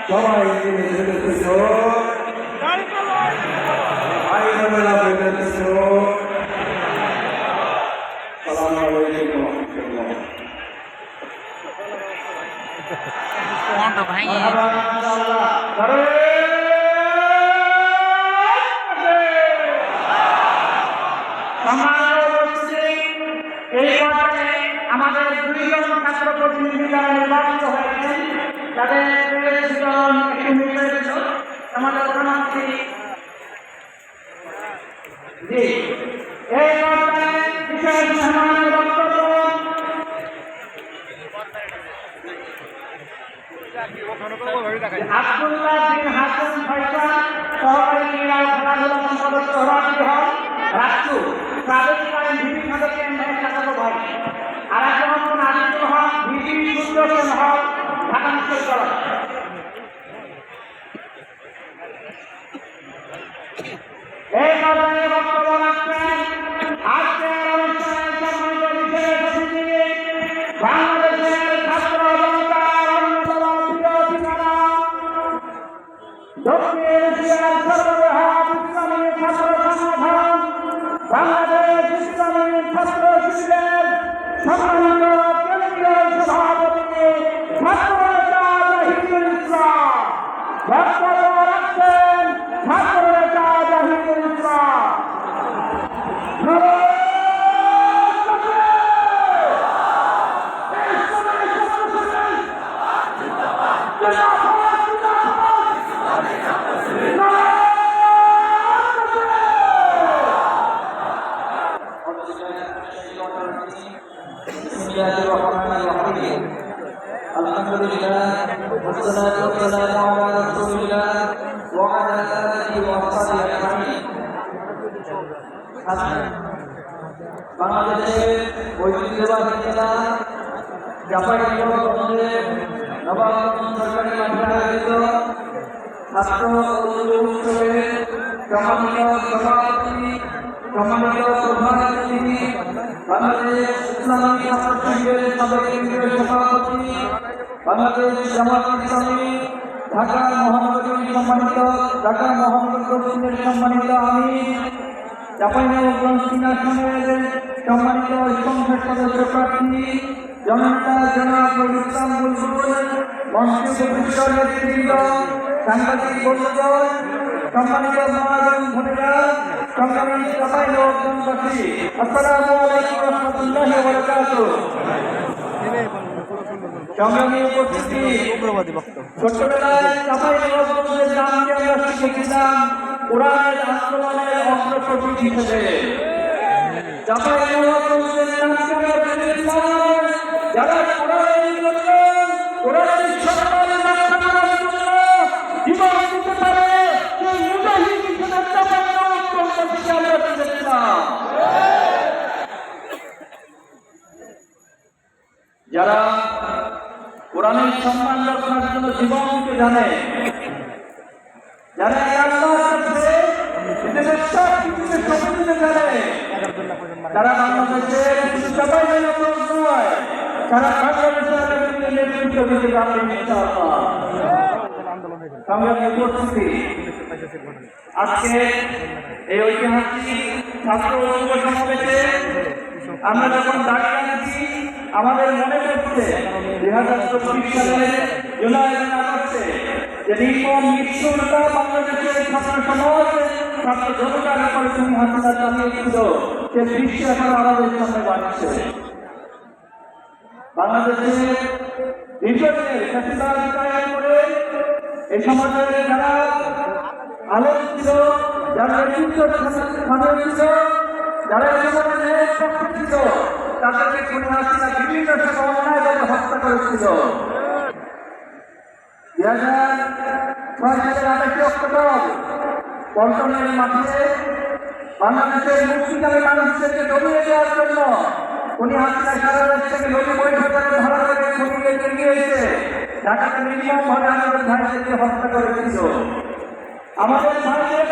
সবাই মিলে ফেলেছিল ভাই বোনেরা ফেলেছিল। সালাম আলাইকুম। আমাদের দুইজন ছাত্র প্রতিনিধি যারা নির্বাচিত হয়েছেন তাদের আমাদের প্রধানমন্ত্রী জি এই বিশেষ মেহমানের বক্তব্য আব্দুল্লাহ বিন হাসান ফয়সাল সহকারী ক্রীড়া খেলাধুলা সম্পাদক সভাপতি হন রাষ্ট্র সাবেককালীন ভিপি সদস্য চাচাতো ভাই আর একজন হচ্ছেন আদিত্য হক ভিপি সূর্যসেন হক ঢাকা বিশ্ববিদ্যালয়। এই পর্যায়ে বক্তব্য রাখছেন আজকের অনুষ্ঠানের সম্মানিত বিশেষ অতিথি বাংলাদেশের ছাত্র জনতার অন্যতম প্রিয় ঠিকানা দক্ষিণ এশিয়ার সর্ববৃহৎ ইসলামী ছাত্র সংগঠন বাংলাদেশ ইসলামী ছাত্র শিবিরের সম্মানিত কেন্দ্রীয় সভাপতি ছাত্র নেতা জাহিদুল ইসলাম বক্তব্য রাখছেন ছাত্র নেতা জাহিদুল ইসলাম। আলহামদুলিল্লাহ والصلاة والسلام على رسول الله وعلى آله وصحبه أجمعين। বাংলাদেশের ঐতিহ্যবাহী জেলা চাঁপাইনবাবগঞ্জের নবাবগঞ্জ সরকারি মাঠে আয়োজিত ছাত্র উৎসবের সম্মানিত সভাপতি সম্মানিত প্রধান অতিথি বাংলাদেশ ইসলামী ছাত্র শিবিরের সাবেক কেন্দ্রীয় সভাপতি বাংলাদেশ জামাত ইসলামী ঢাকা মহানগরীর সম্মানিত আমির চাঁপাইনবাবগঞ্জ 3 আসনের সম্মানিত সংসদ সদস্য প্রার্থী জননেতা জনাব ইসলাম বুলবুল মঞ্চে উপস্থিত নেতৃবৃন্দ সাংবাদিক বন্ধুগণ সম্মানিত মা এবং বোনেরা সংগ্রামী চাঁপাইনবাবগঞ্জবাসী আসসালামু আলাইকুম ওয়া রাহমাতুল্লাহি ওয়া বারাকাতুহু। সংগ্রামী উপস্থিতি ছোটবেলায় চাঁপাইনবাবগঞ্জের নামকে আমরা শিখেছিলাম কোরআনের আন্দোলনের অগ্রপ্রতীক হিসেবে। চাঁপাইনবাবগঞ্জের নামকে আমরা জেনেছিলাম যারা কোরআনের সম্মান রক্ষা করার জন্য জীবন দিতে পারে সেই মুজাহিদ হিসেবে চাঁপাইনবাবগঞ্জবাসীকে আমরা জেনেছিলাম। যারা কোরআনের সম্মান রক্ষার জন্য জীবন দিতে জানে, যারা আল্লাহর কাছে নিজেদের সব কিছুকে সঁপে দিতে জানে, তারা বাংলাদেশের শুধু চাঁপাইনবাবগঞ্জ নয় সারা বাংলাদেশের নেতৃত্ব দিতে জানবে ইনশাআল্লাহ। সংগ্রামী উপস্থিতি, আজকে এই ঐতিহাসিক ছাত্র যুব সমাবেশে আমরা যখন দাঁড়িয়ে আছি আমাদের মনে পড়ছে 2024 সালের জুলাই আগস্টে যে নির্মম মৃত্যুটা বাংলাদেশের ছাত্র সমাজ ছাত্র জনতার উপরে তুমি হাসিনা চালিয়েছিল সে দৃশ্য এখন আমাদের সামনে বাড়ছে। বাংলাদেশের দীর্ঘদিনের ফ্যাসিবাদ কায়েম করে এই সমাজের যারা আলোক ছিল, যারা নেতৃত্ব স্থানে ছিল, যারা এই সমাজের পক্ষে ছিল, তাদেরকে খুনি হাসিনা বিভিন্ন সময় অন্যায়ভাবে হত্যা করেছিল। 2006 সালের 28 অক্টোবর পল্টনের মাঠে বাংলাদেশের মুক্তিকামী মানুষদেরকে দমিয়ে দেওয়ার জন্য খুনি হাসিনা সারা দেশ থেকে নদী বৈঠকের ধারা করে খুনিকে এগিয়ে এসে ঢাকাতে নির্মমভাবে আমাদের ভাইদেরকে হত্যা করেছিল। আমাদের ভাইদের